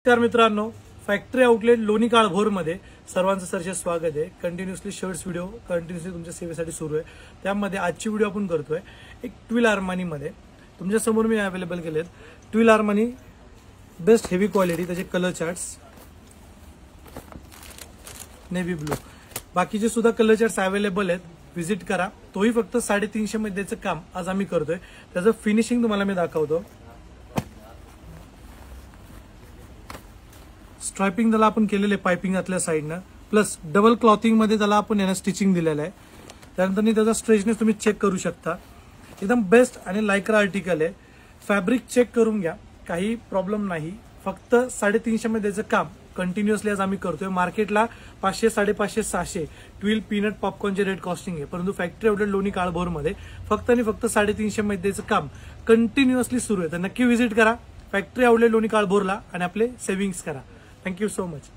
नमस्कार मित्रांनो, factory outlet लोणी काळभोरमध्ये सर्वांचं सरचे स्वागत आहे। कंटिन्युअसली शर्ट्स व्हिडिओ कंटिन्युअसली तुमच्या सेवेसाठी सुरू आहे। त्यामध्ये आजची व्हिडिओ आपण करतोय एक ट्विल आर्मानी मध्ये। तुमच्या समोर मी अवेलेबल केलेत ट्विल आर्मानी बेस्ट हेवी क्वालिटी, त्याचे कलर चार्ट्स नेव्ही ब्लू, बाकीचे सुद्धा कलर चार्ट्स अवेलेबल आहेत। व्हिजिट करा। तोही फक्त 350 मध्ये द्यायचं काम आज आम्ही करतोय। त्याचं फिनिशिंग तुम्हाला मी दाखवतो। स्ट्राइपिंग त्याला आपण केलेले पाइपिंग आतल्या साइडनं, प्लस डबल क्लॉथिंग मध्ये त्याला आपण याला स्टिचिंग दिलेलं आहे। त्यानंतर त्याचा स्ट्रेचनेस तुम्ही चेक करू शकता। एकदम बेस्ट आणि लायक्रा आर्टिकल आहे। फॅब्रिक चेक करून घ्या, काही प्रॉब्लेम नाही। फक्त 350 मध्ये द्यायचं काम कंटिन्युअसली आज आम्ही करतोय। मार्केटला 500, 550, 600 ट्विल पीनट पॉपकॉर्नचे रेट कॉस्टिंग आहे, परंतु फॅक्टरी आउटलेट लोणी काळभोरमध्ये फक्त आणि फक्त 350 मध्ये द्यायचं काम कंटिन्युअसली सुरू आहे। तर नक्की व्हिजिट करा फॅक्टरी आउटलेट लोणी काळभोरला आणि आपले सेव्हिंग्स करा। Thank you so much.